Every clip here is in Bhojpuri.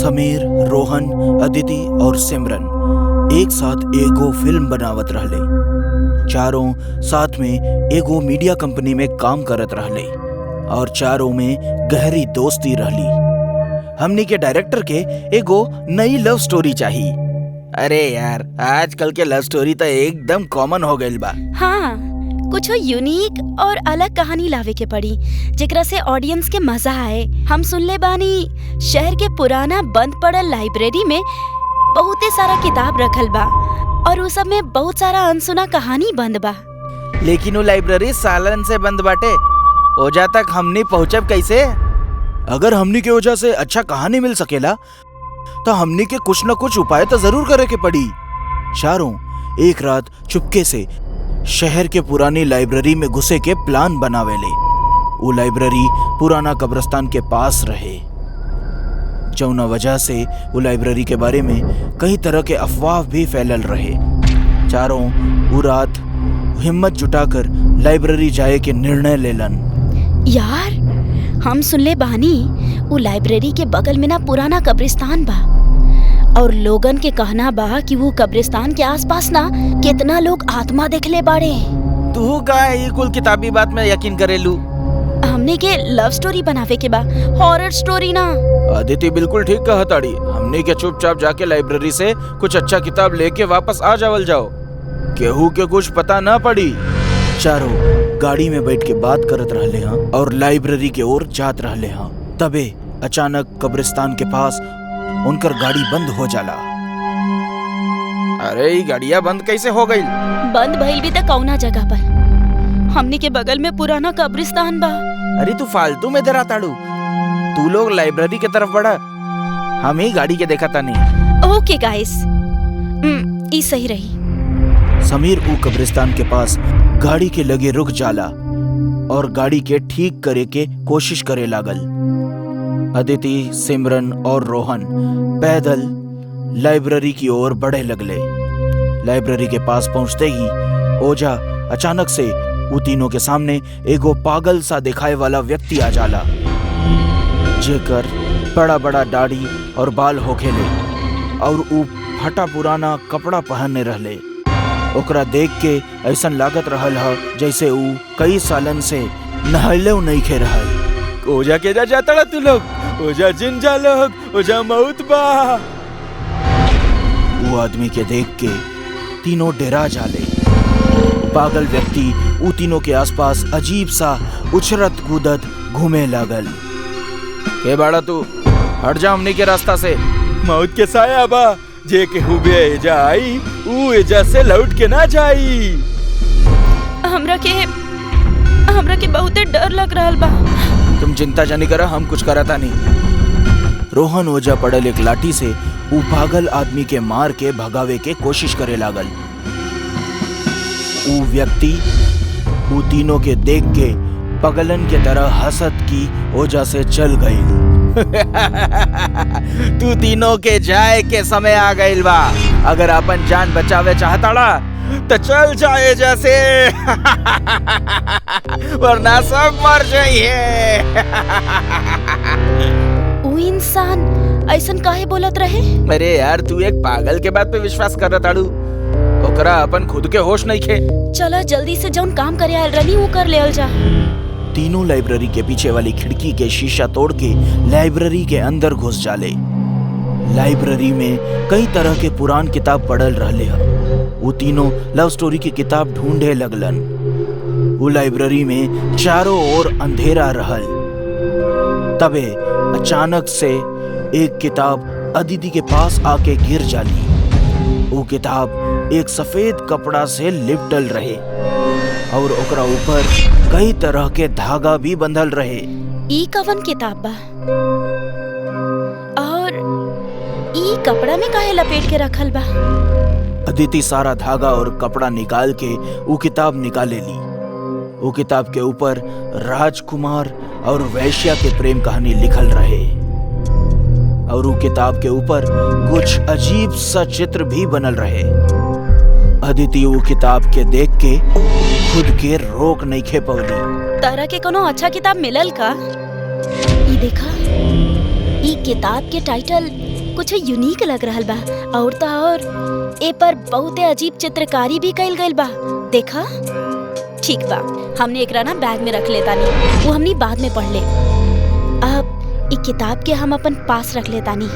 समीर, रोहन, अदिति और सिमरन एक साथ एगो फिल्म बनावत रहले। चारों साथ में एगो मीडिया कंपनी में काम करत रहले और चारों में गहरी दोस्ती रहली। हमनी के डायरेक्टर के एगो नई लव स्टोरी चाहिए। अरे यार, आजकल के लव स्टोरी तो एकदम कॉमन हो गइल बा। हाँ, कुछ यूनिक और अलग कहानी लावे के पड़ी जेकरा से ऑडियंस के मजा आए। हम सुनले बानी शहर के पुराना बंद पड़ल लाइब्रेरी में बहुते सारा किताब रखल बा और उस सब में बहुत सारा अनसुना कहानी बंद बा। लेकिन वो लाइब्रेरी सालन से बंद बाटे, ओजा तक हमनी पहुँचब कैसे? अगर हमनी के वजह से अच्छा कहानी मिल सकेला तो हमनी के कुछ न कुछ उपाय तो जरूर करे के पड़ी। चारों एक रात चुपके से शहर के पुरानी लाइब्रेरी में घुसे के प्लान बनावेले। वो लाइब्रेरी पुराना कब्रिस्तान के पास रहे, जौना वजह से वो लाइब्रेरी के बारे में कई तरह के अफवाह भी फैलल रहे। चारों वो रात हिम्मत जुटाकर लाइब्रेरी जाए के निर्णय लेलन। यार, हम सुनले बानी वो लाइब्रेरी के बगल में ना पुराना कब्रिस्तान बा और लोगन के कहना बा कि वो कब्रिस्तान के आसपास ना कितना लोग आत्मा देखले बाड़े। तू का ये कुल किताबी बात में यकीन करेलू? हमने के लव स्टोरी बनावे के बा, हॉरर स्टोरी ना। अदिति बिल्कुल ठीक कहा ताड़ी। हमने के चुपचाप जाके लाइब्रेरी से कुछ अच्छा किताब लेके वापस आ जावल जाओ, केहू के कुछ पता ना पड़ी। चारों गाड़ी में बैठ के बात करत रहले हाँ और लाइब्रेरी के ओर जात रहले हाँ। तबे अचानक कब्रिस्तान के पास उनकर गाड़ी बंद हो जाला। अरे ये गाड़िया बंद कैसे हो गई? बंद भइल भी त कौना जगह पर? हमनी के बगल में पुराना कब्रिस्तान बा। अरे तू फालतू में डरा ताड़ू। तू लोग लाइब्रेरी के तरफ बढ़ा, हम ही गाड़ी के देखा था नहीं। ओके गाइस, ई सही रही। समीर ऊ कब्रिस्तान के पास गाड़ी के लगे रुक जाला और गाड़ी के ठीक करे के कोशिश करे लागल। अदिति, सिमरन और रोहन पैदल लाइब्रेरी की ओर बढ़े लगले। लाइब्रेरी के पास पहुंचते ही ओझा अचानक से वो तीनों के सामने एगो पागल सा दिखाए वाला व्यक्ति आ जाला, जेकर बड़ा बड़ा दाढ़ी और बाल होखेले और ऊ फटा पुराना कपड़ा पहनने रहले। ओकरा देख के ऐसा लागत रहल ह जैसे ऊ कई सालन से नहले नहीं खे रहल। ओझा के जा जाता तू लोग, ओझा जिन जा लोग, ओझा मौत बा। वो आदमी के देख के तीनों डरा जाले। पागल व्यक्ति ऊ तीनों के आसपास अजीब सा उछरत कूदत घूमे लागल। के बाड़ा तू, हट जा हमनी के रास्ता से। मौत के साया बा, जे के हुबे एजा आई ऊ एजा से लौट के ना जाई। हमरा के बहुते डर लग रहल बा। तुम चिंता जानी करा, हम कुछ करता नहीं। रोहन ओझा पड़ल एक लाठी से ऊ पागल आदमी के मार के भगावे के कोशिश करे लागल। ऊ व्यक्ति ऊ तीनों के देख के पगलन के तरह हंसत की ओझा से चल गई। तू तीनों के जाए के समय आ गइल बा। अगर अपन जान बचावे चाहताड़ा तो चल जाए जैसे वरना सब मर जाइए। वो इंसान ऐसन काहे बोलत रहे? अरे यार, तू एक पागल के बात पे विश्वास कर रहा ताड़ू, ओकरा अपन खुद के होश नहीं खे। चला जल्दी से जौन काम करे आयल रनी वो कर लेल जा। तीनों लाइब्रेरी के पीछे वाली खिड़की के शीशा तोड़ के लाइब्रेरी के अंदर घुस जाले। लाइब्रेरी में कई तरह के पुरान किताब पढ़ल रहले ह। वो तीनों लव स्टोरी की किताब ढूंढे लगलन। वो लाइब्रेरी में चारों ओर अंधेरा रहल। तबे अचानक से एक किताब अदिति के पास आके गिर जाली। वो किताब एक सफेद कपड़ा से लिपटल रहे और ओकरा ऊपर कई तरह के धागा भी बंधल रहे। ई कवन किताब बा और ई कपड़ा में काहे लपेट के रखल बा? अदिति सारा धागा और कपड़ा निकाल के वो किताब निकाले ली। वो किताब के ऊपर राजकुमार और वैश्या के प्रेम कहानी लिखल रहे और वो किताब के ऊपर कुछ अजीब सा चित्र भी बनल रहे। अदिति वो किताब के देख के खुद के रोक नहीं खे पवली। तारा के कोनो अच्छा किताब मिलल का? ई देखा, ई किताब के टाइटल कुछ यूनिक लग रहल बा। और तो और ए पर बहुते अजीब चित्रकारी भी कइल गइल बा। देखा, ठीक बा, हमने एकरा ना बैग में रख लेतानी, वो हमनी बाद में पढ़ ले। अब ई किताब के हम अपन पास रख लेतानी।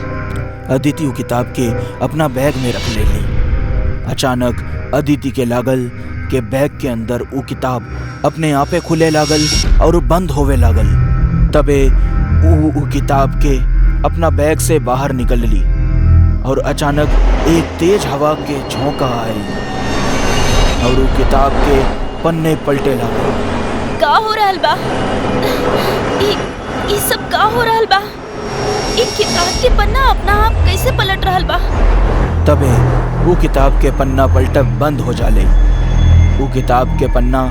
अदिति वो किताब के अपना बैग में रख लेली। अचानक अदिति के लागल के बैग के अंदर वो किताब अपने आपे खुले लागल और बंद होवे लागल। तबे वो किताब के अपना बैग से बाहर निकल ली और अचानक एक तेज हवा के झोंका आई और वो किताब के पन्ने पलटे लागल। का हो रहल बा? ई सब का हो रहल बा? एक किताब के पन्ना अपना आप कैसे पलट रहल बा? तबे वो किताब के पन्ना पलटब बंद हो जाले। वो किताब के पन्ना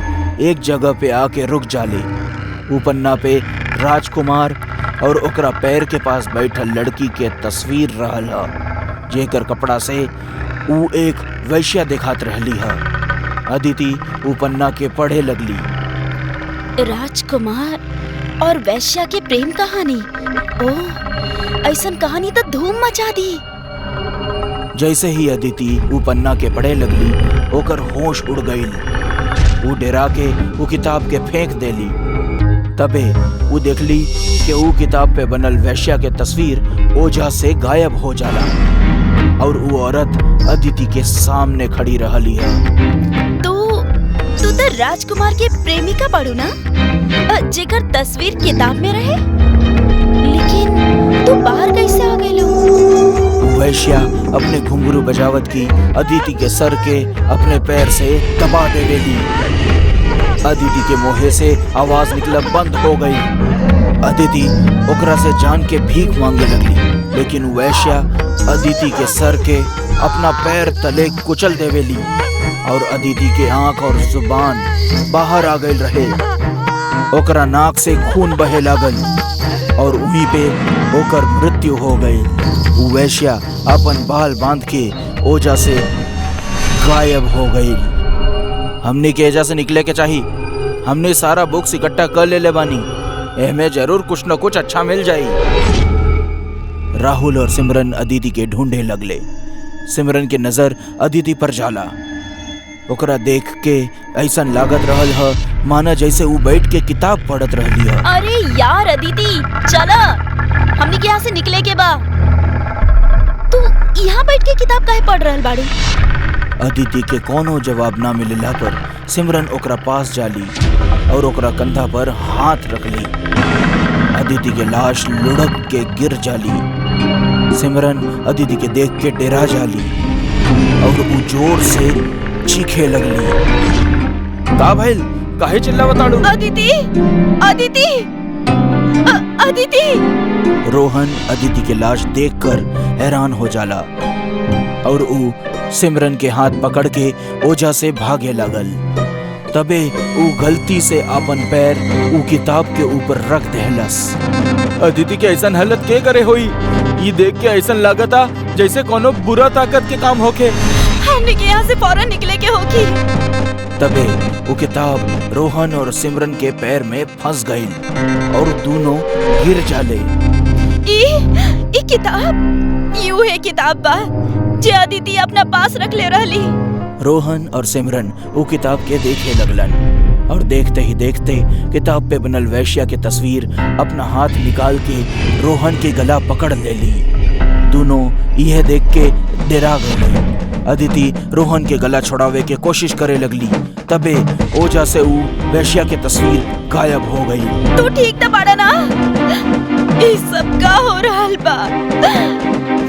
एक जगह पे आके रुक जाले। वो पन्ना पे राजकुमार और ओकरा पैर के पास बैठल लड़की के तस्वीर रहल ह, जेकर कपड़ा से वो एक वैश्या दिखात रहली ह। अदिति वो पन्ना के पढ़े लगली। राजकुमार और वैश्या के प्रेम कहानी। ओह, ऐसन कहानी तो धूम मचा दी। जैसे ही अदिति वो पन्ना के पढ़े लगली, ओकर होश उड़ गईल। वो डरा के वो किताब के फेंक देली। तबे वो देखली कि वो किताब पे बनल वैश्या के तस्वीर ओझा से गायब हो जाला और वो औरत अदिति के सामने खड़ी रहली है। तू तो राजकुमार के प्रेमिका बाड़ू ना, जेकर तस्वीर किताब में रहे, लेकिन तू बाहर कैसे आ गइलो? वैश्या अपने घुंघरू बजावत की अदिति के सर के अपने पैर से दबा देवेली। अदिति के मुंह से आवाज निकला बंद हो गई। अदिति ओकरा से जान के भीख मांगे लगली, लेकिन वैश्या अदिति के सर के अपना पैर तले कुचल देवेली और अदिति के आंख और जुबान बाहर आ गई रहे। ओकरा नाक से खून बहे लागल और वहीं पे ओकर मृत्यु हो गई। वैश्या अपन बाल बांध के ओझा से गायब हो गई। हमने के एजा से निकले के चाहिए। हमने सारा बुक्स इकट्ठा कर ले बानी, एमे जरूर कुछ न कुछ अच्छा मिल जाई। राहुल और सिमरन अदिति के ढूंढे लगले। सिमरन के नजर अदिति पर जाला। ओकरा देख के ऐसा लागत रहल ह माना जैसे वो बैठ के किताब पढ़त रहली है। अरे यार अदिति, चला, हमने के यहाँ से निकले के बा। तू यहाँ बैठ के किताब काहे पढ़ रहल बाड़ी? अदिति के कोनो जवाब ना मिलला पर सिमरन ओकरा पास जाली और ओकरा कंधा पर हाथ रखली। अदिति के लाश लुढ़क के गिर जाली। सिमरन अदिति के देख के डरा जाली और वो जोर से चीखे लगली। का भइल? काहे चिल्लावत आड़ू? अदिति, अदिति, अदिति। रोहन अदिति के लाश देखकर हैरान हो जाला और वो सिमरन के हाथ पकड़ के ओझा से भागे लागल। तबे वो गलती से अपन पैर वो किताब के ऊपर रख देहलस। अदिति के ऐसा हालत के करे होई? ये देख के ऐसा लागता जैसे कोनो बुरा ताकत के काम होके। हमने के यहाँ से फौरन निकले के होगी। तबे वो किताब रोहन और सिमरन के पैर में फंस गई और दोनों गिर जाले। ई किताब यू है किताब बा जे अदिति अपना पास रख ले रहली। रोहन और सिमरन वो किताब के देखे लगलन और देखते ही देखते किताब पे बनल वैश्या की तस्वीर अपना हाथ निकाल के रोहन के गला पकड़ ले ली। दोनों यह देख के डरा गए। अदिति रोहन के गला छुड़ावे के कोशिश करे लगली। तबे ओझा से वो वैश्या की तस्वीर गायब हो गई। तू ठीक तो बाड़ा ना? ये सब का हो रहल बा?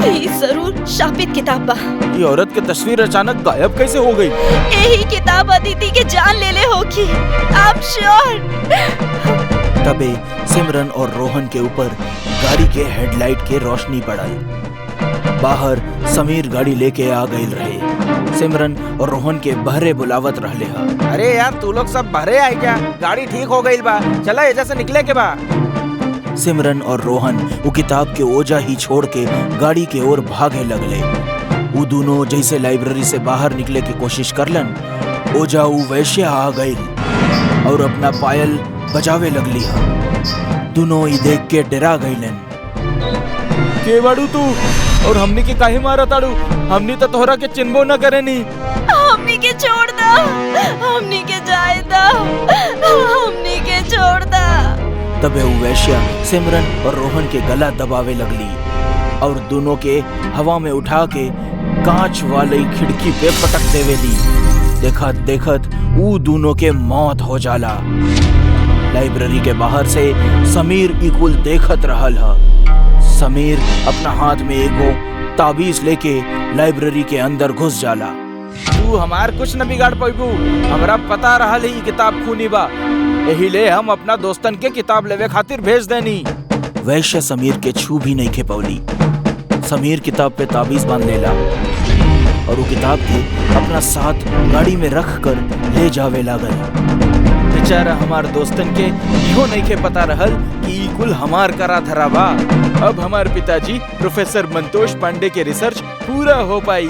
ये जरूर शापित किताब बा। ये औरत की तस्वीर अचानक गायब कैसे हो गई? यही किताब अदिति के जान ले ले होगी। आप श्योर? तबे सिमरन और रोहन के ऊपर गाड़ी के हेडलाइट के रोशनी पड़ल। बाहर समीर गाड़ी लेके आ गई रहे। सिमरन और रोहन के बहरे बुलावत रहले हा। अरे यार तू लोग सब बहरे आए क्या? गाड़ी ठीक हो गई बा, चला एजा से निकले के बा। सिमरन और रोहन वो किताब के ओझा ही छोड़ के गाड़ी के ओर भागे लगले। वो दोनों जैसे लाइब्रेरी से बाहर निकले की कोशिश करलन, ओझा वो वैश्या आ गई और अपना पायल बजावे लगली हा। दोनों ही देख के डरा गईलन। के बाड़ू तू? और हमनी के काहे मारा ताड़ू? हमनी तो तोहरा के चिन्हबो न करे नी। हमनी के छोड़ दा, हमनी के जाए दा, हमनी के छोड़ दा। तबे वो वैश्या सिमरन और रोहन के गला दबावे लगली और दोनों के हवा में उठा के कांच वाली खिड़की पे पटक देवेली। देखत देखत वो दोनों के मौत हो जाला। लाइब्रेरी के बाहर से समीर इकुल देखत रहल ह। समीर अपना हाथ में एगो ताबीज लेके लाइब्रेरी के अंदर घुस जाला। तू हमार कुछ न बिगाड़ पाइबू। हमरा पता रहल ही किताब खूनी बा, यही ले हम अपना दोस्तन के किताब लेवे खातिर भेज देनी। वैश्य समीर के छू भी नहीं खे पौली। समीर किताब पे ताबीज बांध लेला और वो किताब के अपना साथ गाड़ी में रख कर ले जावे लागल। बेचारा हमार दोस्तन के इहो नहीं के पता रहल कि ई कुल हमार करा धरा बा। अब हमार पिताजी प्रोफेसर मंतोष पांडे के रिसर्च पूरा हो पाई।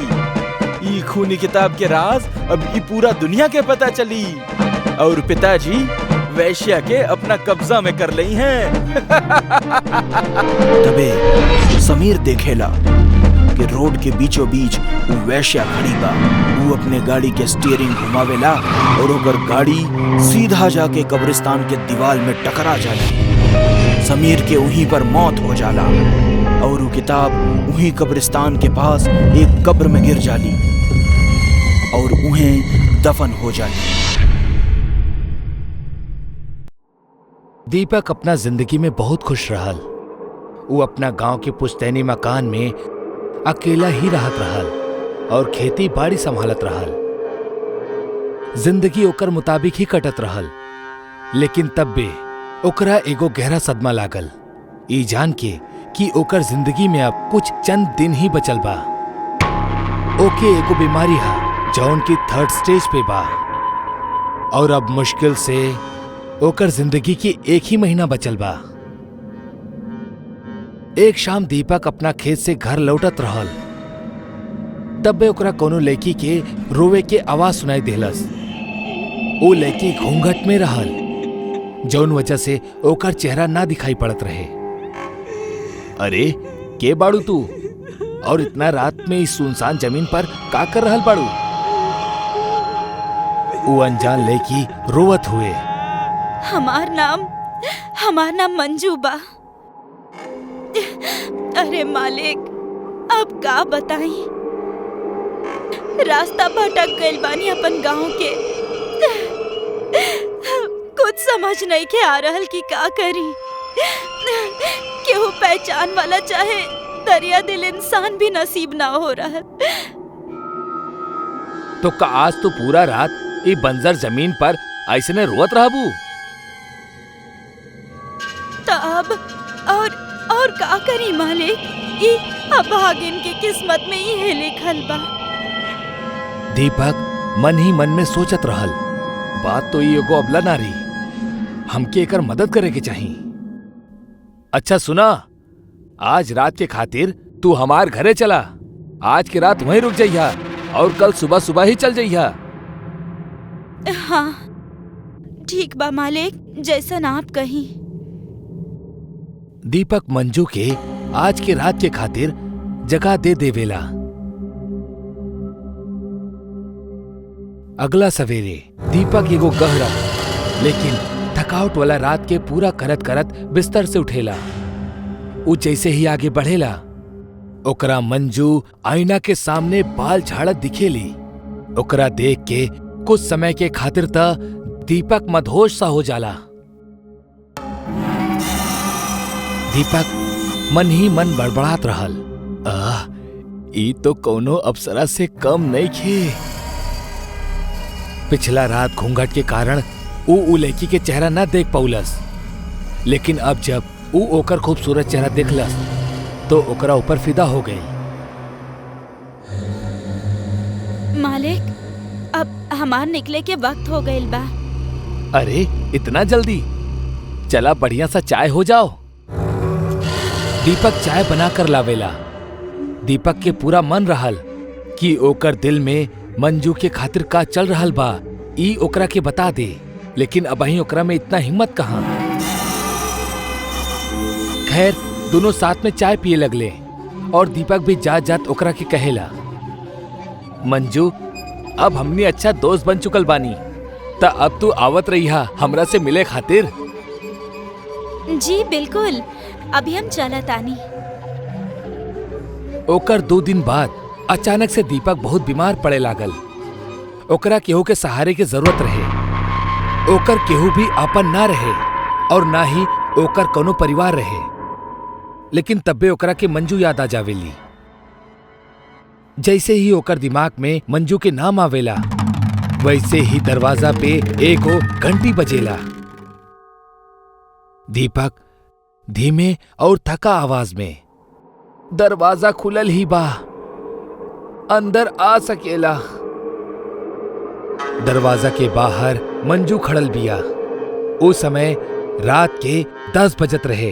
ई खूनी किताब के राज अब ई पूरा दुनिया के पता चली और पिताजी वैश्या के अपना कब्जा में कर ली हैं। तबे समीर देखेला कि रोड के बीचों बीच वो वैश्या खड़ी बा। वो अपने गाड़ी के स्टीयरिंग घुमावेला और ओकर गाड़ी सीधा जाके कब्रिस्तान के दीवार में टकरा जाला। समीर के वहीं पर मौत हो जाला और वो किताब वहीं कब्रिस्तान के पास एक कब्र में गिर जाली और उन्हें दफन हो जाली। दीपक अपना जिंदगी में बहुत खुश रहल। वो अपना गांव के पुश्तैनी मकान में अकेला ही रहत रहल और खेती बाड़ी संभालत रहल। जिंदगी ओकर मुताबिक ही कटत रहल। लेकिन तब भी ओकरा एगो गहरा सदमा लागल, ई जान के कि ओकर जिंदगी में अब कुछ चंद दिन ही बचल बा। ओके एगो बीमारी है जौन की 3rd स्टेज पे बा और अब मुश्किल से ओकर जिंदगी की 1 ही महीना बचल बा। एक शाम दीपक अपना खेत से घर लौटत रहल। तब बे ओकरा कोनो लड़की के रोवे के आवाज सुनाई देलस। वो लड़की घूंघट में रहल, जौन वजह से ओकर चेहरा ना दिखाई पड़त रहे। अरे के बाड़ू तू और इतना रात में इस सुनसान जमीन पर का कर रहल बाड़ू? वो अनजान लड़की रोवत हुए, हमार नाम मंजू बा। अरे मालिक, अब का बताई, रास्ता भटक गइल बानी अपन गांव के। कुछ समझ नहीं के आ रहल कि का करी। केहू पहचान वाला चाहे दरिया दिल इंसान भी नसीब ना हो रहा। तो का आज तो पूरा रात ये बंजर जमीन पर ऐसने रोवत रहबू? तब और का करी मालिक, ई अभागिन के किस्मत में ही लिखल बा। दीपक मन ही मन में सोचत रहल, बात तो ये एगो अबला नारी, हमके एकर मदद करे के चाहिए। अच्छा सुना, आज रात के खातिर तू हमार घरे चला। आज की रात वहीं रुक जाइया और कल सुबह सुबह ही चल जाइया। हाँ ठीक बा मालिक, जैसन आप कहीं। दीपक मंजू के आज के रात के खातिर जगह दे देवेला। अगला सवेरे दीपक एगो गहरा लेकिन थकावट वाला रात के पूरा करत करत बिस्तर से उठेला। वो जैसे ही आगे बढ़ेला ओकरा मंजू आईना के सामने बाल झाड़त दिखेली। ओकरा देख के कुछ समय के खातिर त दीपक मदहोश सा हो जाला। दीपक मन ही मन बड़बड़ात रहल, ई तो कोनो अप्सरा से कम नहीं खे। पिछला रात घूंघट के कारण ऊ लड़की के चेहरा न देख पौलस, लेकिन अब जब ऊ ओकर खूबसूरत चेहरा देखलस तो ओकरा ऊपर फिदा हो गई। मालिक, अब हमार निकले के वक्त हो गइल बा। अरे इतना जल्दी? चला बढ़िया सा चाय हो जाओ। दीपक चाय बना कर लावेला। दीपक के पूरा मन रहल कि ओकर दिल में मंजू के खातिर का चल रहल बा, ई ओकरा के बता दे, लेकिन अबही ओकरा में इतना हिम्मत कहाँ। खैर दोनों साथ में चाय पिए लगले और दीपक भी जात जात ओकरा के कहेला, मंजू अब हमनी अच्छा दोस्त बन चुकल बानी, त अब तू आवत रहिहा हमरा से मिले खातिर। जी बिल्कुल, अभी हम चला तानी। ओकर 2 दिन बाद अचानक से दीपक बहुत बीमार पड़े लागल। ओकरा केहू के सहारे की जरूरत रहे। ओकर केहू भी आपन ना रहे और ना ही ओकर कोनो परिवार रहे। लेकिन तब्बे ओकरा के मंजू याद आ जावेली। जैसे ही ओकर दिमाग में मंजू के नाम आवेला, वैसे ही दरवाजा पे एगो घंटी बजेला। दीपक धीमे और थका आवाज में, दरवाजा खुलल ही बा, अंदर आ सकेला। दरवाजा के बाहर मंजू खड़ल बिया। उस समय रात के 10 बजत रहे।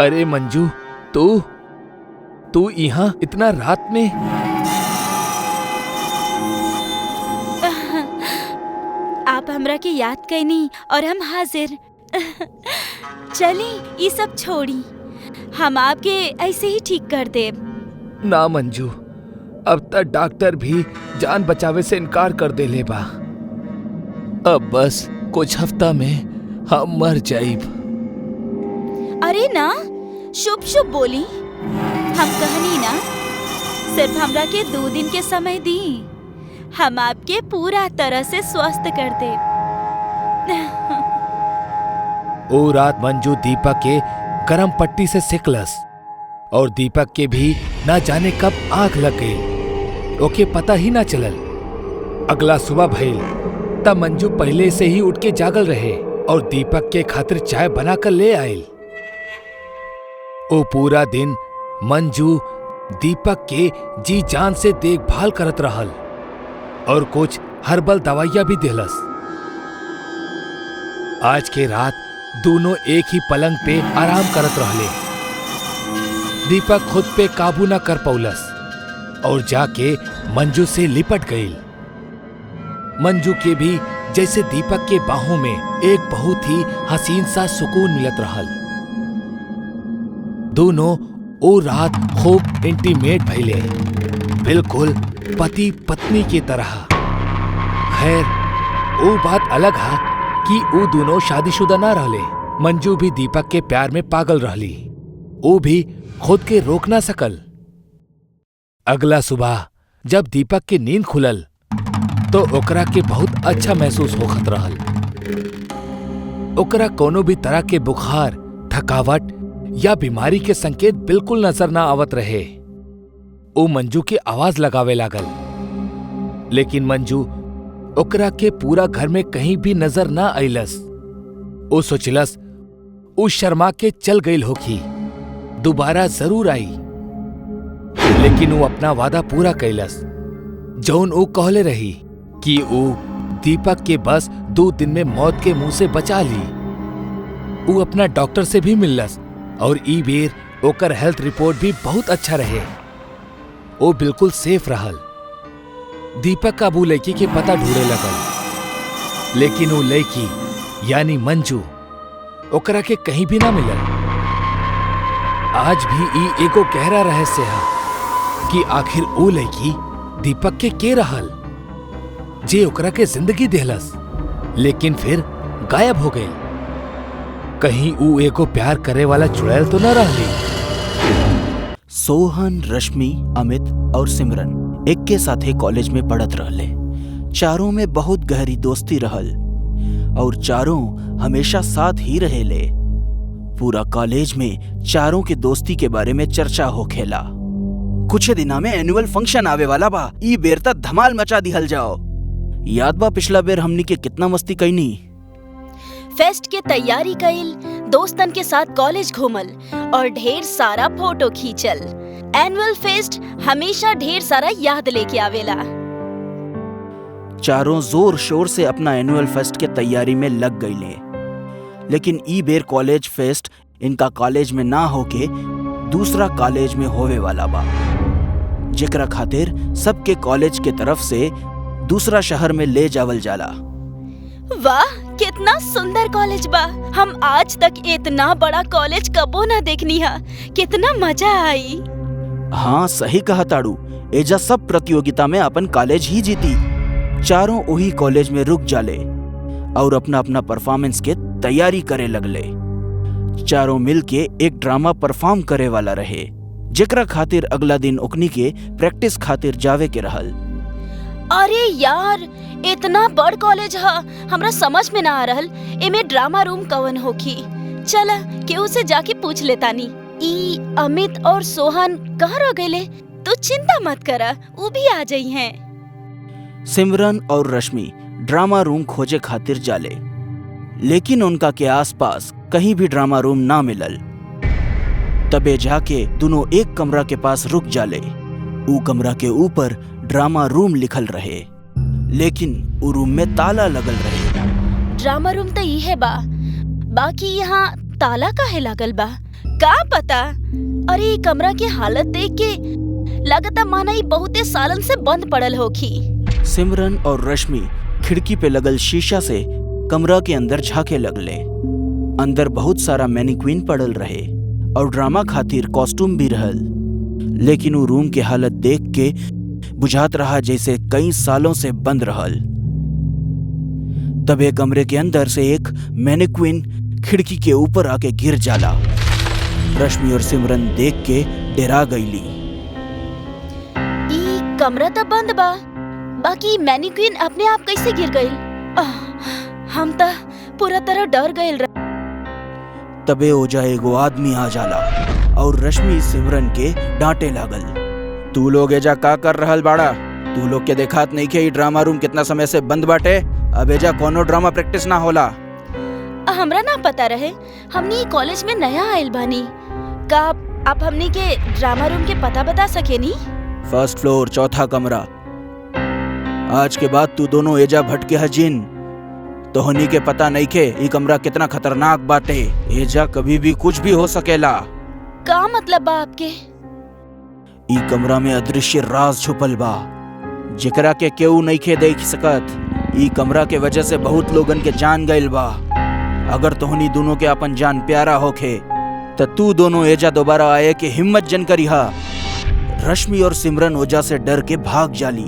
अरे मंजू, तू यहाँ इतना रात में? आप हमरा के याद कैनी और हम हाजिर। चली ये सब छोड़ी, हम आपके ऐसे ही ठीक कर देब। ना मंजू, अब तक डॉक्टर भी जान बचावे से इनकार कर देले बा। अब बस कुछ हफ्ता में हम मर जाइब। अरे ना, शुभ शुभ बोली। हम कहनी ना, सिर्फ हमरा के 2 दिन के समय दी, हम आपके पूरा तरह से स्वस्थ कर दे। ओ रात मंजू दीपक के गरम पट्टी से सिकलस और दीपक के भी ना जाने कब आंख लग गई। ओके पता ही ना चलल। अगला सुबह भइल तब मंजू पहले से ही उठ के जागल रहे और दीपक के खातिर चाय बनाकर ले आयल। ओ पूरा दिन मंजू दीपक के जी जान से देखभाल करत रहल और कुछ हर्बल दवाइयां भी देलस। आज के रात दोनों एक ही पलंग पे आराम करत रहले। दीपक खुद पे काबू न कर पौलस और जाके मंजू से लिपट गई। मंजू के भी जैसे दीपक के बाहों में एक बहुत ही हसीन सा सुकून मिलत रहल। दोनों ओ रात खूब इंटीमेट भइले, बिल्कुल पति पत्नी की तरह। खैर वो बात अलग है कि वो दोनों शादीशुदा ना रहले। मंजू भी दीपक के प्यार में पागल रहली। वो भी खुद के रोक ना सकल। अगला सुबह जब दीपक की नींद खुलल तो ओकरा के बहुत अच्छा महसूस होखत रहल। ओकरा कोनो भी तरह के बुखार, थकावट या बीमारी के संकेत बिल्कुल नजर ना आवत रहे। वो मंजू की आवाज लगावे लागल, लेकिन मंजू ओकरा के पूरा घर में कहीं भी नजर ना आइलस। वो सोचलस वो शर्मा के चल गई होखी, दोबारा जरूर आई। लेकिन वो अपना वादा पूरा कैलस, जौन वो कहले रही कि वो दीपक के बस 2 दिन में मौत के मुंह से बचा ली। वो अपना डॉक्टर से भी मिललस और ई बेर ओकर हेल्थ रिपोर्ट भी बहुत अच्छा रहे। वो बिल्कुल सेफ रहल। दीपक का वो लड़की के पता ढूंढे लगल, लेकिन वो लड़की यानी मंजू ओकरा के कहीं भी ना मिलल। आज भी ई एगो गहरा रहस्य है कि आखिर वो लड़की दीपक के रहल जे ओकरा के जिंदगी देहलस, लेकिन फिर गायब हो गई। कहीं वो एगो प्यार करे वाला चुड़ैल तो न रहली। सोहन, रश्मि, अमित और सिमरन एक के साथे कॉलेज में पढ़त रहले। चारों में बहुत गहरी दोस्ती रहल और चारों हमेशा साथ ही रहेले। पूरा कॉलेज में चारों के दोस्ती के बारे में चर्चा होखेला। कुछ दिना में एनुअल फंक्शन आवे वाला बा, ई बेर तक धमाल मचा दिहल जाओ। याद बा पिछला बेर हमनी के कितना मस्ती कैनी। फेस्ट के तैयारी कइल, दोस्तन के साथ कॉलेज घूमल और ढेर सारा फोटो खींचल। एनुअल फेस्ट हमेशा ढेर सारा याद लेके आवेला। चारों जोर शोर से अपना एनुअल फेस्ट के तैयारी में लग गईले, लेकिन ई बेर कॉलेज फेस्ट इनका कॉलेज में ना होके दूसरा कॉलेज में होवे वाला बा, जेकरा खातिर सबके कॉलेज के तरफ से दूसरा शहर में ले जावल जाला। वाह, कितना सुंदर कॉलेज बा। हम आज तक इतना बड़ा कॉलेज कबो ना देखनी हा। कितना मजा आई। हाँ सही कहा ताड़ू, एजा सब प्रतियोगिता में अपन कॉलेज ही जीती। चारों वही कॉलेज में रुक जाले और अपना अपना परफॉर्मेंस के तैयारी करे लगले। चारों मिल के एक ड्रामा परफॉर्म करे वाला रहे, जेकरा खातिर अगला दिन ओकनी के प्रैक्टिस खातिर जावे के रहल। अरे यार, इतना बड़ कॉलेज हा, हमरा समझ में ना आ रहल एमे ड्रामा रूम कवन होखी। चला केहू से जाके पूछ लेतानी। ई अमित और सोहन कहाँ रह गए? तू चिंता मत करा, वो भी आ जाई हैं। सिमरन और रश्मि ड्रामा रूम खोजे खातिर जाले, लेकिन उनका के आसपास कहीं भी ड्रामा रूम ना मिलल। तबे जाके दोनों एक कमरा के पास रुक जाले। ऊ कमरा के ऊपर ड्रामा रूम लिखल रहे, लेकिन ऊ रूम में ताला लगल रहे। ड्रामा रूम तो ई है बा, बाकी यहाँ ताला काहे लागल बा का पता। अरे ई कमरा के हालत देख के लगता माना ई बहुते सालन से बंद पड़ल होखी। सिमरन और रश्मि खिड़की पे लगल शीशा से कमरा के अंदर झांके लगले। अंदर बहुत सारा मैनिक्विन पड़ल रहे और ड्रामा खातिर कॉस्ट्यूम भी रहल, लेकिन वो रूम के हालत देख के बुझात रहा जैसे कई सालों से बंद रहल। तबे कमरे के अंदर से एक मैनिक्विन खिड़की के ऊपर आके गिर जाला। रश्मि और सिमरन देख के डरा गईली। ई कमरा तो बंद बा, बाकी मैनिक्विन अपने आप कैसे गिर गई? हम तो पूरा तरह डर गए। तबे ओजा एगो आदमी आ जाला और रश्मि सिमरन के डांटे लागल। तू लोग एजा का कर रहल बाड़ा? तू लोग के देखात नहीं के ई ड्रामा रूम कितना समय से बंद बाटे। अब एजा कोनो ड्रामा प्रैक्टिस ना होला। हमरा ना पता रहे, हमनी कॉलेज में नया आयल बानी। का आप हमनी के ड्रामा रूम के पता बता सकेनी? फर्स्ट फ्लोर, चौथा कमरा। आज के बाद तू दोनों एजा भटके हजिन। तोहनी के पता नहीं के ई कमरा कितना खतरनाक बाटे। एजा कभी भी कुछ भी हो सकेला। का मतलब बा आपके? ई कमरा में अदृश्य राज छुपल बा, जेकरा के केहू नहीं के देख सकत। ई कमरा के वजह से बहुत लोगन के जान गइल बा। अगर तोहनी दोनों के अपन जान प्यारा होखे त तू दोनों एजा दोबारा आए के हिम्मत जन करिहा। रश्मि और सिमरन ओजा से डर के भाग जाली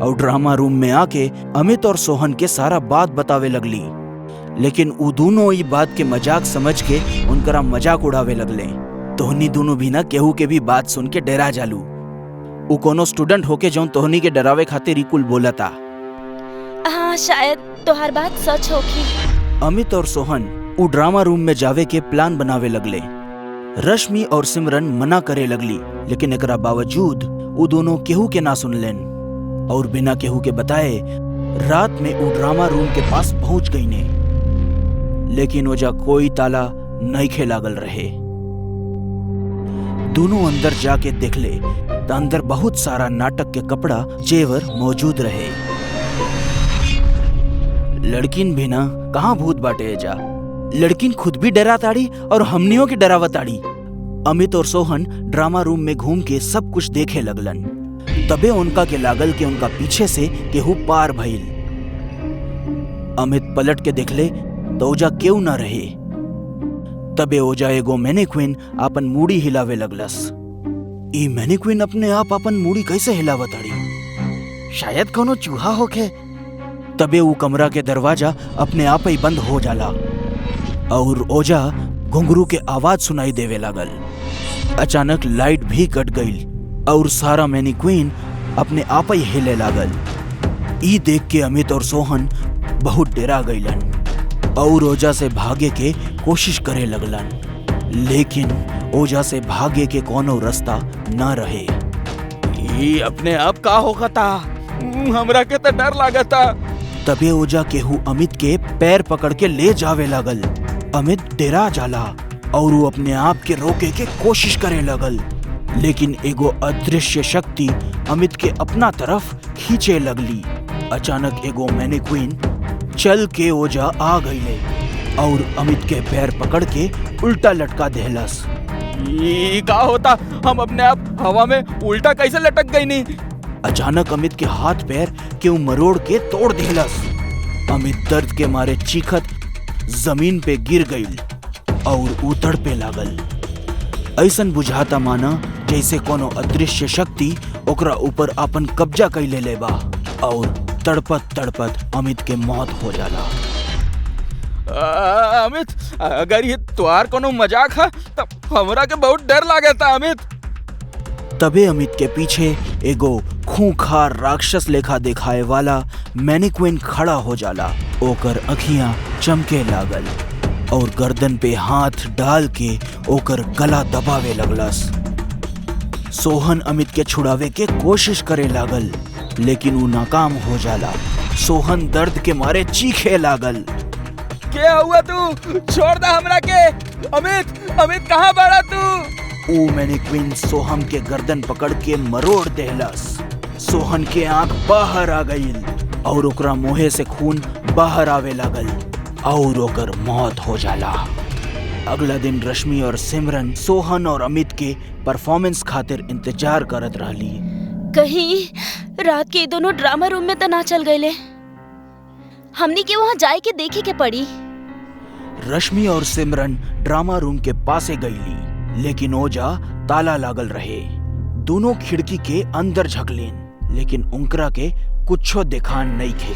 और ड्रामा रूम में आके अमित और सोहन के सारा बात बतावे लगली, लेकिन ऊ दोनों ई बात के मजाक समझ के उनकरा मजाक उड़ावे लगले। तोहनी दोनों भी ना केहू के भी बात सुन के डरा जालू। ऊ कोनो स्टूडेंट होके जौन तोहनी के डरावे खातिर ई कुल बोलता। हाँ, शायद तोहार बात सच होखी। अमित और सोहन ऊ ड्रामा रूम में जावे के प्लान बनावे लगले। रश्मि और सिमरन मना करे लगली, लेकिन एकरा बावजूद ऊ दोनों केहू के ना सुनलेन और बिना केहू के बताए रात में ऊ ड्रामा रूम के पास पहुंच गई ने। लेकिन ओजा कोई ताला नहीं खे लागल रहे। दोनों अंदर जाके देखले तो अंदर बहुत सारा नाटक के कपड़ा जेवर मौजूद रहे। लड़किन भी ना कहाँ भूत बाटे एजा। लड़किन खुद भी डरा ताड़ी और हमनियों के डरावा ताड़ी। अमित और सोहन ड्रामा रूम में घूम के सब कुछ देखे लगलन। तबे उनका के लागल के उनका पीछे से केहू पार भइल। अमित पलट के देखले तो ओजा केहू ना रहे। तबे ओजा एगो मैनिक्विन अपन मूड़ी हिलावे लगलस। ई मैनिक्विन अपने आप अपन मूड़ी कैसे हिलावताड़ी? शायद कोनो चूहा होखे। तबे वो कमरा के दरवाजा अपने आप ही बंद हो जाला और ओजा घुंघरू के आवाज सुनाई देवे लागल। अचानक लाइट भी कट गई और सारा मैनिक्विन अपने आप ही हिले लागल। ई देख के अमित और सोहन बहुत डरा गईलन और ओजा से भागे के कोशिश करे लगलन, लेकिन ओजा से भागे के कोनो रास्ता ना रहे। ई अपने आप का होखता? हमरा के तो डर लागता। तबे ओजा केहू अमित के पैर पकड़ के ले जावे लागल। अमित डरा जाला और वो अपने आप के रोके के कोशिश करे लगल, लेकिन एगो अदृश्य शक्ति अमित के अपना तरफ खींचे लगली। अचानक एगो मैनिक्विन चल के ओजा आ गईले और अमित के पैर पकड़ के उल्टा लटका देहलस। ई का होता? हम अपने आप हवा में उल्टा कैसे लटक गई नी? अचानक अमित के हाथ पैर केहू मरोड़ के तोड़ देहलस अमित दर्द के मारे चीखत जमीन पे गिर गईल और ऊ तड़पे लागल। ऐसन बुझाता माना जैसे कोनो अदृश्य शक्ति ओकरा ऊपर अपन कब्जा कैले ले बा और तड़पत तड़पत अमित के मौत हो जाला। अमित, अगर ये तुहार कोनो मजाक है तो हमरा के बहुत डर लागता अमित। तबे अमित के पीछे एगो खूंखार राक्षस लेखा दिखाए वाला मैनिक्विन खड़ा हो जाला। ओकर अखियां चमके लागल और गर्दन पे हाथ डाल के ओकर गला दबावे लगलस। सोहन अमित के छुड़ावे के कोशिश करे लागल, लेकिन वो नाकाम हो जाला। सोहन दर्द के मारे चीखे लागल। क्या हुआ तू? छोड़ दा हमरा के। अमित, अमित कहाँ बड़ा तू? ऊ मैनिक्विन सोहम के गर्दन पकड़ के मरोड़ देहलस। सोहन के आंख बाहर आ गईल और ओकरा मुंह से खून बाहर आवे लागल और ओकर मौत हो जाला। अगला दिन रश्मि और सिमरन सोहन और अमित के परफॉर्मेंस खातिर इंतजार करत रहली। कहीं रात के दोनों ड्रामा रूम में तो ना चल गए। हमनी के वहाँ जाए के देखे के पड़ी। रश्मि और सिमरन ड्रामा रूम के पासे गईली, लेकिन ओजा ताला लागल रहे। दोनों खिड़की के अंदर झकलीन, लेकिन उनकरा के कुछो दिखान नहीं थे।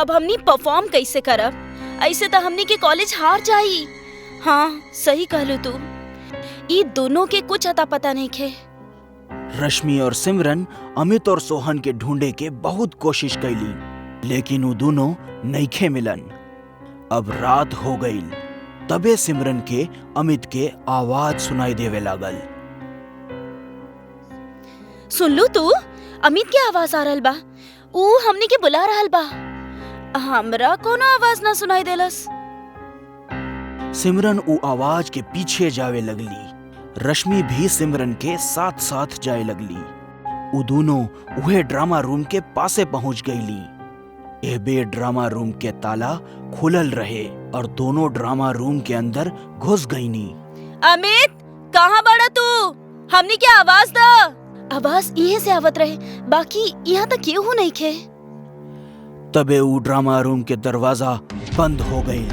अब हमनी परफॉर्म कैसे करब? ऐसे तो हमनी के कॉलेज हार जाई। हाँ, सही कहलू तू। ई दोनों के कुछ अता पता नहीं खे। रश्मि और सिमरन अमित और सोहन के ढूंढे के बहुत कोशिश कैली, लेकिन वो दोनों नइखे मिलन। अब रात हो गई। तबे सिमरन के अमित के आवाज सुनाई देवे लागल। सुन लू तू, अमित के आवाज आ रहल बा। ऊ हमनी के बुला रहल बा। हमरा कोनो आवाज ना सुनाई देलस। सिमरन ऊ आवाज के पीछे जावे लगली। रश्मि भी सिमरन के साथ साथ जाए लगली। ऊ दोनों वह ड्रामा रूम के पासे पहुंच गईली। ए बे ड्रामा रूम के ताला खुलल रहे और दोनों ड्रामा रूम के अंदर घुस गईनी। अमित, कहाँ बड़ा तू? हमनी के आवाज दा। आवाज इहे से आवत रहे, बाकी यहाँ तक केहू नहीं खे। तबे ऊ ड्रामा रूम के दरवाजा बंद हो गई।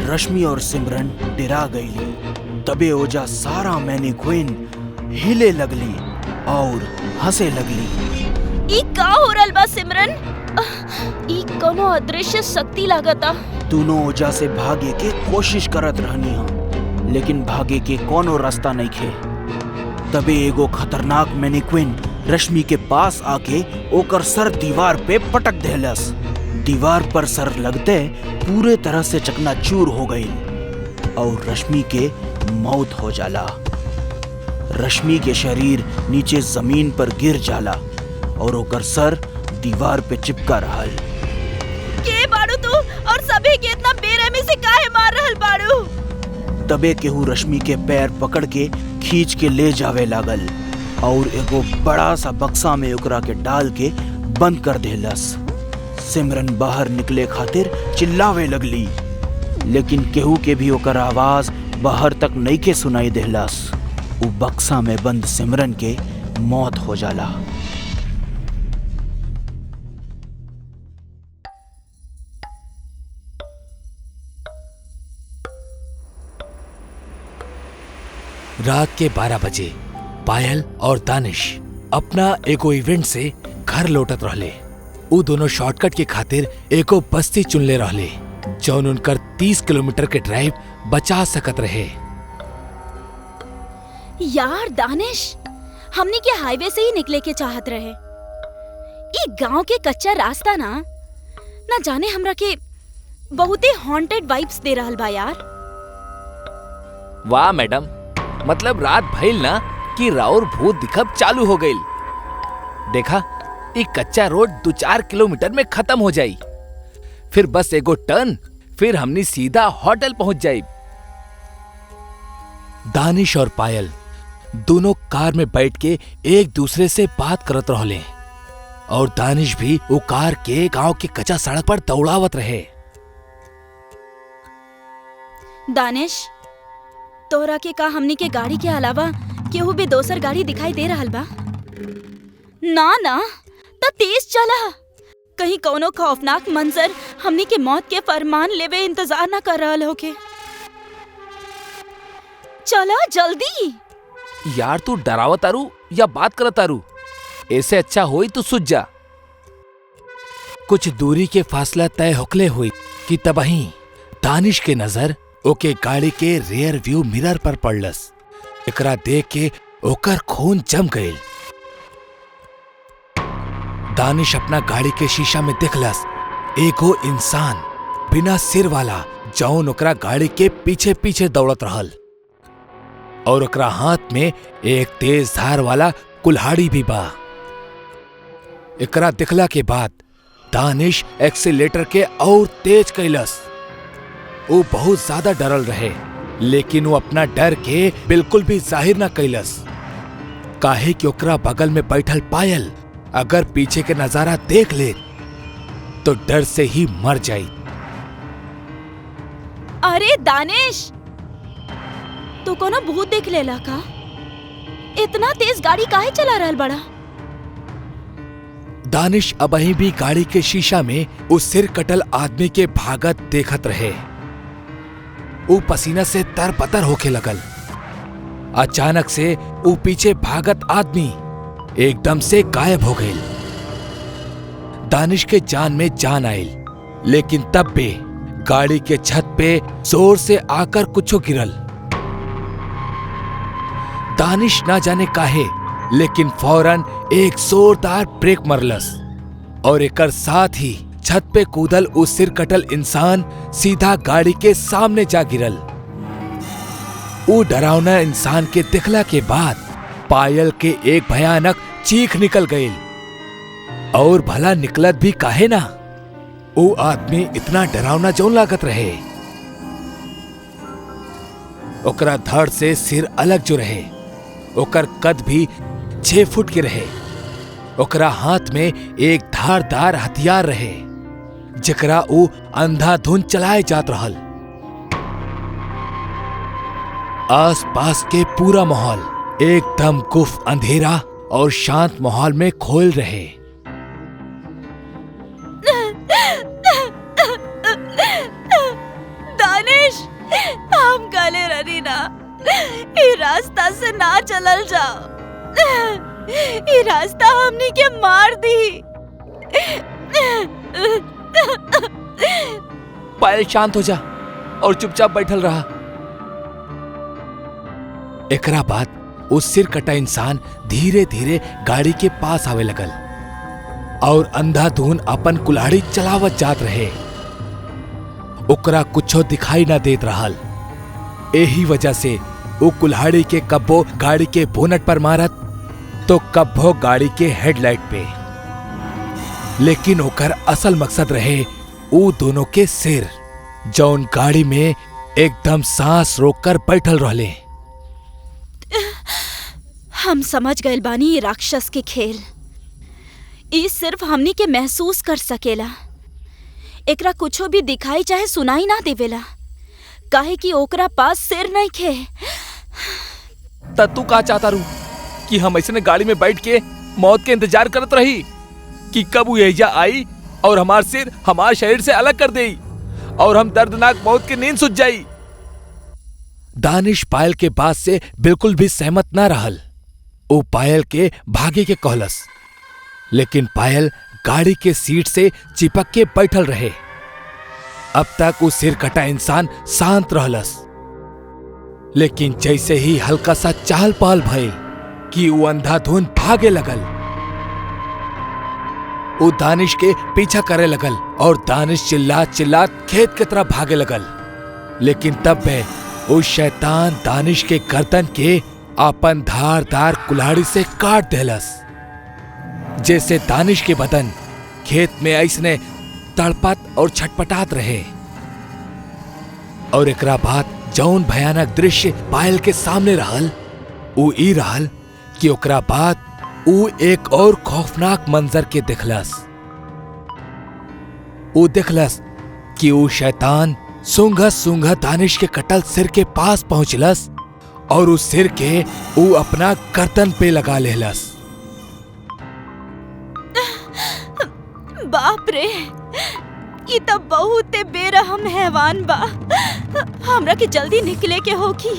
रश्मि और सिमरन डरा गईली। तबे ओजा सारा मैनिक्विन हिले लगली और हंसे लगली। ई का हो रहल बा सिमरन? ई कोनो अदृश्य शक्ति लागता। दोनों ओजा से भागे के कोशिश करत रहनी हा, लेकिन भागे के कोनो रास्ता नहीं खे। तबे एगो खतरनाक मैनिक्विन रश्मि के पास आके ओकर सर दीवार पे पटक देहलस। दीवार पर सर लगते पूरे तरह से चकनाचूर हो गई और रश्मि के मौत हो जाला। रश्मि के शरीर नीचे जमीन पर गिर जाला और ओकर सर दीवार पे चिपका रहल। के बाड़ू तू और सभी के इतना बेरहमी से काहे मार रहल बाड़ू? तबे केहू रश्मि के पैर पकड़ के खींच के ले जावे लागल और एगो बड़ा सा बक्सा में ओकरा के डाल के बंद कर देलस। सिमरन बाहर निकले खातिर चिल्लावे लगली, लेकिन केहू के भी ओकर आवाज बाहर तक नहीं के सुनाई देलस। उ बक्सा में बंद सिमरन के मौत हो जाला। रात के 12 बजे पायल और दानिश अपना एगो इवेंट से घर लौटत रहले। उ दोनों शॉर्टकट के खातिर एको बस्ती चुनले रहले जौन उनकर 30 किलोमीटर के ड्राइव बचा सकत रहे। यार दानिश, हमनी के हाईवे से ही निकले के चाहत रहे। ये गांव के कच्चा रास्ता ना जाने हमरा के बहुते हॉन्टेड वाइब्स दे रहल बा यार। वाह मैडम, मतलब रात भइल ना कि राउर भूत दिखब चालू हो गईल। देखा, एक कच्चा रोड 2-4 किलोमीटर में खत्म हो जाई, फिर बस एगो टर्न, फिर हमनी सीधा होटल पहुंच जाई। दानिश और पायल दोनों कार में बैठ के एक दूसरे से बात करत रहले और दानिश भी वो कार के गांव के कच्चा सड़क पर दौड़ावत रहे। दानिश, तोरा के का हमनी के गाड़ी के अलावा केहू भी दोसर गाड़ी दिखाई दे रहल बा? ना, तो तेज चला। कहीं कौनो खौफनाक मंजर हमनी के मौत के फरमान लेवे इंतजार न कर रहल होके। चला जल्दी। यार तू डरावत तारू या बात करत तारू? ऐसे अच्छा होई तू सुझ जा। कुछ दूरी के फासला तय होकले हुई कि तबही दानिश के नजर ओके गाड़ी के रेयर व्यू मिरर पर पड़लस। एकरा देख के ओकर खून जम गईल। दानिश अपना गाड़ी के शीशा में देखलस एगो इंसान बिना सिर वाला जौन ओकरा गाड़ी के पीछे पीछे दौड़त रहल और ओकरा हाथ में एक तेज धार वाला कुल्हाड़ी भी बा। एकरा दिखला के बाद दानिश एक्सीलेटर के और तेज कैलस। वो बहुत ज्यादा डरल रहे, लेकिन वो अपना डर के बिल्कुल भी जाहिर न कैलस, काहे कि ओकरा बगल में बैठल पायल अगर पीछे के नजारा देख ले तो डर से ही मर जाई। अरे दानिश, तू कोनो भूत देख लेला का? इतना तेज गाड़ी काहे चला रहल बड़ा? दानिश अबही भी गाड़ी के शीशा में उस सिर कटल आदमी के भागत देखत रहे। वो पसीना से तरबतर होके लगल। अचानक से वो पीछे भागत आदमी एकदम से गायब हो गई। दानिश के जान में जान आयल, लेकिन तब भी गाड़ी के छत पे जोर से आकर कुछ गिरल। दानिश ना जाने काहे, लेकिन फौरन एक जोरदार ब्रेक मरलस और एकर साथ ही छत पे कूदल उस सिर कटल इंसान सीधा गाड़ी के सामने जा गिरल। वो डरावना इंसान के दिखला के बाद पायल के एक भयानक चीख निकल गई। और भला निकलत भी काहे ना, वो आदमी इतना डरावना जौन लागत रहे। ओकरा धड़ से सिर अलग जो रहे, ओकर कद भी 6 फुट के रहे। ओकरा हाथ में एक धारदार हथियार रहे, जेकरा वो अंधाधुंध चलाए जात रहल। आस पास के पूरा माहौल एकदम गुफ अंधेरा और शांत माहौल में खोल रहे। दानिश, हम गले रही ना, ये रास्ता से ना चलल जाओ। ये रास्ता हमनी के मार दी। पायल शांत हो जा और चुपचाप बैठल रहा। एकरा बाद उस सिर कटा इंसान धीरे धीरे गाड़ी के पास आवे लगल और अंधाधुंध अपन कुल्हाड़ी चलावत जात रहे। ओकरा कुछो दिखाई ना देत रहल। यही वजह से वो कुल्हाड़ी के कब्बो गाड़ी के बोनट पर मारत तो कब्बो गाड़ी के हेडलाइट पे। लेकिन ओकर असल मकसद रहे वो दोनों के सिर, जौन गाड़ी में एकदम सांस रोककर बैठल रहले। हम समझ गए बानी ये राक्षस के खेल। ये सिर्फ हमनी के महसूस कर सकेला। एकरा कुछो भी दिखाई चाहे सुनाई ना देवेला, काहे कि ओकरा पास सिर नहीं खे। तू का चाहता रू कि हम ऐसे गाड़ी में बैठ के मौत के इंतजार करत रही कि कब वो यही आई और हमार सिर हमार शरीर से अलग कर देई और हम दर्दनाक मौत की नींद सुझ जाई। दानिश पायल के बात से बिल्कुल भी सहमत ना रहल। वो पायल के भागे के कहलस, लेकिन पायल गाड़ी के सीट से चिपक के बैठल रहे। अब तक वो सिर कटा इंसान शांत रहलस, लेकिन जैसे ही हल्का सा चहल पहल भइल कि वो अंधाधुंध भागे लगल। वो दानिश के पीछा करे लगल और दानिश चिल्लात चिल्लात खेत की तरफ भागे लगल। लेकिन तब में उस शैतान दानिश के गर्दन के अपन धारदार कुल्हाड़ी से काट देलस, जैसे दानिश के बदन खेत में ऐसने तड़पत और छटपटात रहे। और एकरा बाद जौन भयानक दृश्य पायल के सामने रहल, वो ई रहल कि ओकरा बाद वो एक और खौफनाक मंजर के देखलस। वो देखलस कि वो शैतान सूंघत सूंघत दानिश के कटल सिर के पास पहुंचलस और उस सिर के वो अपना गर्दन पे लगा लेलस। बाप रे, ये तो बहुत बेरहम हैवान बा। हमरा के जल्दी निकले के होगी।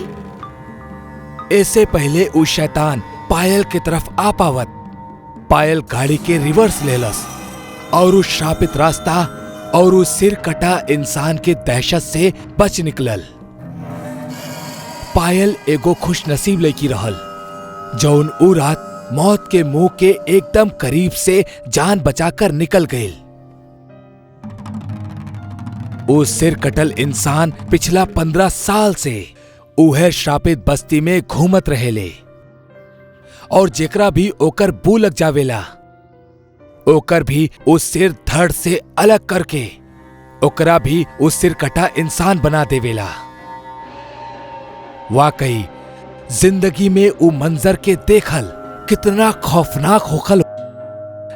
इससे पहले उस शैतान पायल की तरफ आ पावत, पायल गाड़ी के रिवर्स लेलस और उस श्रापित रास्ता और उस सिर कटा इंसान के दहशत से बच निकलल। पायल एगो खुश नसीब लड़की रहल जौन ऊ रात मौत के मुंह के एकदम करीब से जान बचाकर निकल गई। उस सिर कटल इंसान पिछला 15 साल से उहे श्रापित बस्ती में घूमत रहेले और जेकरा भी ओकर बू लग जावेला ओकर भी उस सिर धड़ से अलग करके ओकरा भी उस सिर कटा इंसान बना देवेला। वाकई जिंदगी में ऊ मंजर के देखल कितना खौफनाक होखल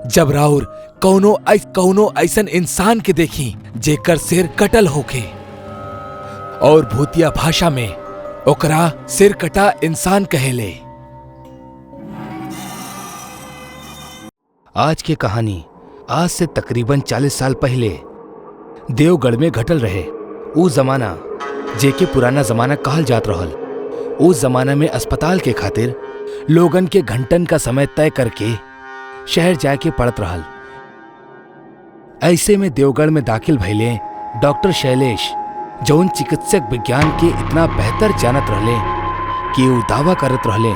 जब राउर कौनो ऐसन इंसान के देखी जेकर सिर कटल होखे और भूतिया भाषा में ओकरा सिर कटा इंसान कहेले। आज की कहानी आज से तकरीबन 40 साल पहले देवगढ़ में घटल रहे। ऊ जमाना जेके पुराना जमाना कहल जात रहल। उस जमाना में अस्पताल के खातिर लोगन के घंटन का समय तय करके शहर जाए के पड़त रहल। ऐसे में देवगढ़ में दाखिल भइले डॉक्टर शैलेश, जौन चिकित्सक विज्ञान के इतना बेहतर जानत रहले कि ऊ दावा करत रहले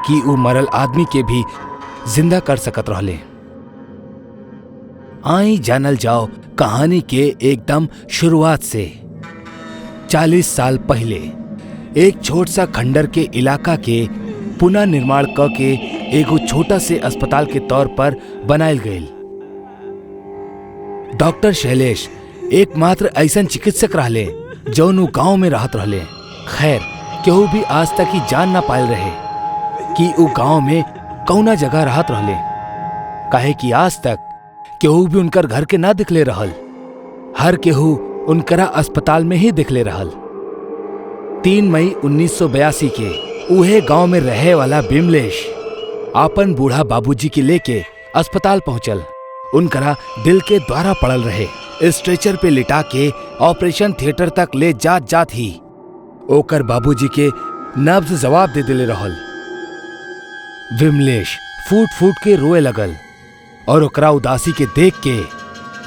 कि ऊ मरल आदमी के भी जिंदा कर सकत रहले। आई जानल जाओ कहानी के एकदम शुरुआत से। 40 साल पहले एक छोट सा खंडर के इलाका के पुनः निर्माण क के एगो छोटा से अस्पताल के तौर पर बनायल गयल। डॉक्टर शैलेश एकमात्र ऐसन चिकित्सक रहले जौन ऊ गांव में रहत रहले। खैर केहू भी आज तक ही जान ना पायल रहे कि ऊ गांव में कौना जगह रहत रहले, काहे कि आज तक केहू भी उनकर घर के ना दिखले रहल। हर केहू उनकरा अस्पताल में ही दिखले रहल। 3 मई 1982 के उहे गांव में रहे वाला विमलेश आपन बूढ़ा बाबूजी के लेके अस्पताल पहुंचल। उनकरा दिल के द्वारा पड़ल रहे। स्ट्रेचर पे लिटा के ऑपरेशन थिएटर तक ले जात ही ओकर बाबूजी के नब्ज जवाब दे दिले रहल। विमलेश फूट फूट के रोए लगल और ओकरा उदासी के देख के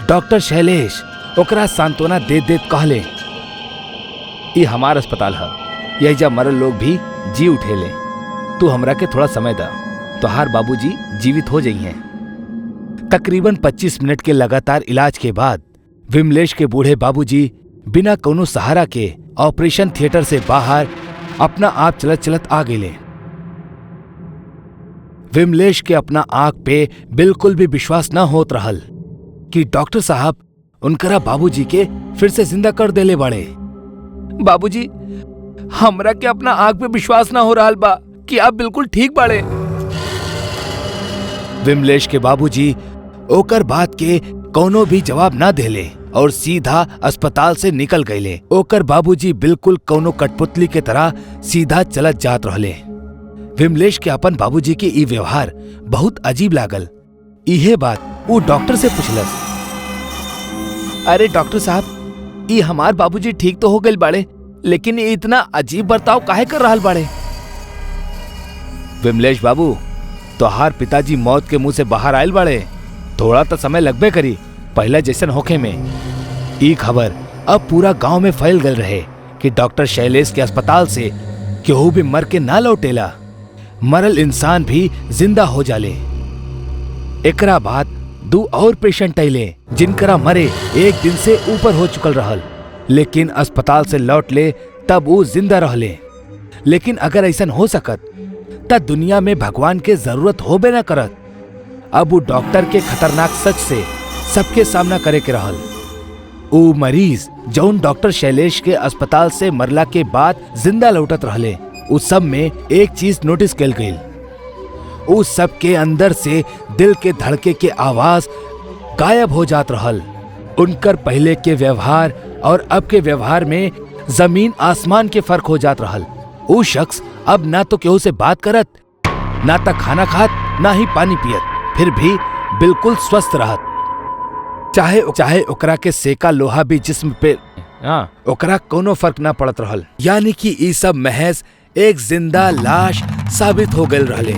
डॉक्टर शैलेश ओकरा सांत्वना दे कहले, ये हमार अस्पताल है, यही जब मरल लोग भी जी उठेले। तू हमरा के थोड़ा समय दा, तोहार बाबूजी जीवित हो जाइए। तकरीबन 25 मिनट के लगातार इलाज के बाद विमलेश के बूढ़े बाबूजी बिना कोनो सहारा के ऑपरेशन थिएटर से बाहर अपना आप चलत चलत आ गए। विमलेश के अपना आंख पे बिल्कुल भी विश्वास न होत रहल कि डॉक्टर साहब उनकरा बाबूजी के फिर से जिंदा कर देले बाड़े। बाबूजी, हमरा के अपना आंख पे विश्वास ना हो रहल बा कि आप बिल्कुल ठीक बाड़े। विमलेश के बाबूजी ओकर बात के कोनो भी जवाब ना देले और सीधा अस्पताल से निकल गए। ओकर बाबूजी बिल्कुल कोनो कठपुतली के तरह सीधा चलत जात रहले। विमलेश के अपन बाबूजी के ई व्यवहार बहुत अजीब लागल। इहे बात वो डॉक्टर से पूछलस। अरे डॉक्टर साहब, ई हमार बाबूजी ठीक तो हो गए बाड़े, लेकिन ये इतना अजीब बर्ताव काहे कर रहल बाड़े? विमलेश बाबू, तोहार पिताजी मौत के मुंह से बाहर आयल बाड़े, थोड़ा तो समय लगबे करी पहले जैसन होखे में। ई खबर अब पूरा गांव में फैल गल रहे कि डॉक्टर शैलेश के अस्पताल से केहू भी मर के ना लौटेला, मरल इंसान भी जिंदा हो जाले। एकरा बाद 2 और पेशेंट अइले जिनकरा मरे 1 दिन से ऊपर हो चुकल रहल, लेकिन अस्पताल से लौट ले तब वो जिंदा रहले। लेकिन अगर ऐसा हो सकत तब दुनिया में भगवान के जरूरत होबे न करत। अब वो डॉक्टर के खतरनाक सच से सबके सामना करे के रहल। वो मरीज जौन डॉक्टर शैलेश के अस्पताल से मरला के बाद जिंदा लौटत रहले, उस सब में एक चीज नोटिस कल गई। उस सब के अंदर से दिल के धड़के के आवाज गायब हो जात रहल। उनकर पहले के व्यवहार और अब के व्यवहार में जमीन आसमान के फर्क हो जात रहल। वो शख्स अब ना तो केहू से बात करत, ना तक खाना खात, ना ही पानी पियत, फिर भी बिल्कुल स्वस्थ रहत। चाहे चाहे ओकरा के सेका लोहा भी जिस्म पे ओकरा कोनो फर्क ना पड़त रहल। यानी कि ई सब महज एक जिंदा लाश साबित हो गए रहले।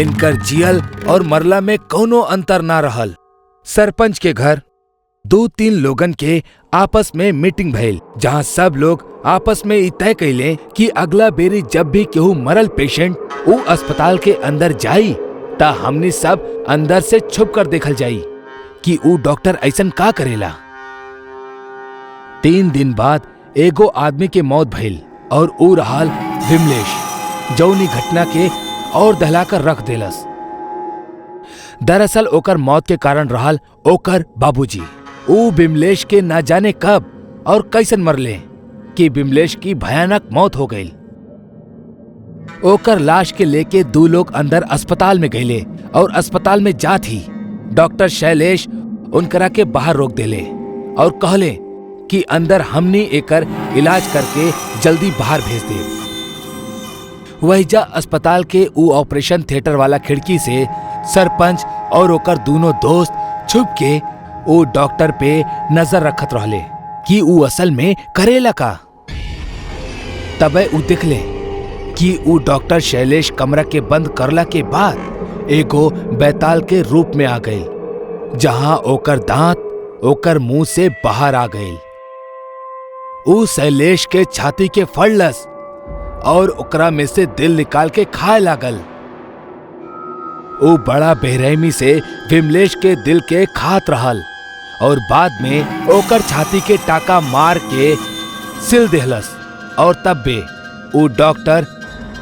इनकर जियल और मरला में कोनो अंतर ना रहल। सरपंच के घर 2-3 लोगन के आपस में मीटिंग भइल, जहां सब लोग आपस में ई तय कैले कि अगला बेरी जब भी केहू मरल पेशेंट ऊ अस्पताल के अंदर जाई ता हमनी सब अंदर से छुप कर देखल जाई कि ऊ डॉक्टर ऐसन का करेला। 3 दिन बाद एगो आदमी के मौत भइल और ऊ रहल विमलेश, जौनी घटना के और दहलाकर रख देलस। दरअसल ओकर मौत के कारण रहल ओकर बाबूजी। ऊ विमलेश के ना जाने कब और कैसन मरले कि विमलेश की भयानक मौत हो गई। ओकर लाश के लेके 2 लोग अंदर अस्पताल में गईले और अस्पताल में जात ही डॉक्टर शैलेश उनकरा के बाहर रोक देले और कहले कि अंदर हमनी एकर इलाज करके जल्दी बाहर भेज दे। वहीजा अस्पताल के ऊ ऑपरेशन थिएटर वाला खिड़की से सरपंच और ओकर दोनों दोस्त छुप के ऊ डॉक्टर पे नजर रखत रहले कि ऊ असल में करेला का। तबे ऊ देखले कि ऊ डॉक्टर शैलेश कमरा के बंद करला के बाद एगो बैताल के रूप में आ गई, जहां ओकर दांत ओकर मुंह से बाहर आ गई। ऊ शैलेश के छाती के फड़लस और ओकरा में से दिल निकाल के खाए लागल। ऊ बड़ा बेरहमी से विमलेश के दिल के खात रहल और बाद में ओकर छाती के टाका मार के सिल देहलस। और तब बे ऊ डॉक्टर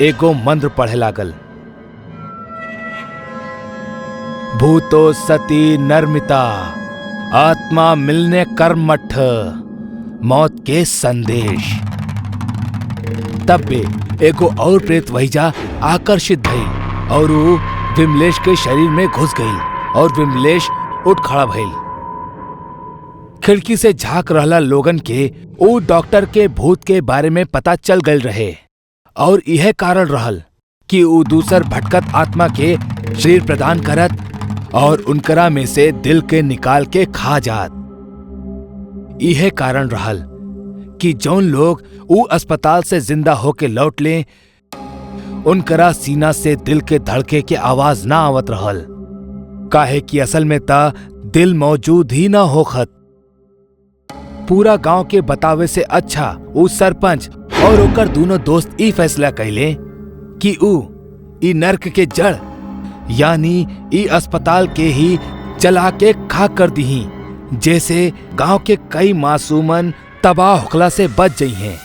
एगो मंत्र पढ़े लागल। भूतो सती नर्मिता आत्मा मिलने कर्मठ मौत के संदेश। तब बे एगो और प्रेत वहीजा आकर्षित भइल और ऊ विमलेश के शरीर में घुस गई और विमलेश उठ खड़ा भइल। खिड़की से झांक रहला लोगन के ऊ डॉक्टर के भूत के बारे में पता चल गई रहे और यह कारण रहल कि ऊ दूसर भटकत आत्मा के शरीर प्रदान करत और उनकरा में से दिल के निकाल के खा जात। यह कारण रहल कि जौन लोग ऊ अस्पताल से जिंदा होके लौट ले उनकरा सीना से दिल के धड़के के आवाज ना आवत रहल, काहे कि असल में ता दिल मौजूद ही ना होखत। पूरा गांव के बतावे से अच्छा ऊ सरपंच और ओकर दोनों दोस्त ई फैसला कैले कि ऊ ई नर्क के जड़ यानी ई अस्पताल के ही जला के खाक कर दीही, जैसे गांव के कई मासूमन तबाह होखला से बच जई हैं।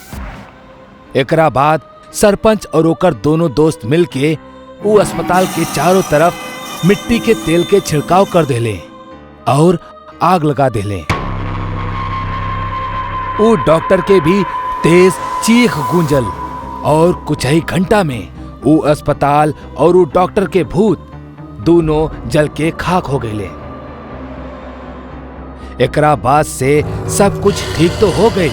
एकरा बाद सरपंच और ओकर दोनों दोस्त मिलके ऊ अस्पताल के चारों तरफ मिट्टी के तेल के छिड़काव कर देले और आग लगा देले। ऊ डॉक्टर के भी तेज चीख गूंजल और कुछ ही घंटा में ऊ अस्पताल और ऊ डॉक्टर के भूत दोनों जल के खाक हो गए। एकरा बाद से सब कुछ ठीक तो हो गई,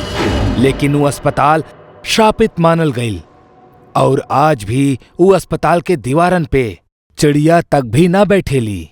लेकिन वो अस्पताल श्रापित मानल गई और आज भी वो अस्पताल के दीवारन पे चिड़िया तक भी ना बैठेली।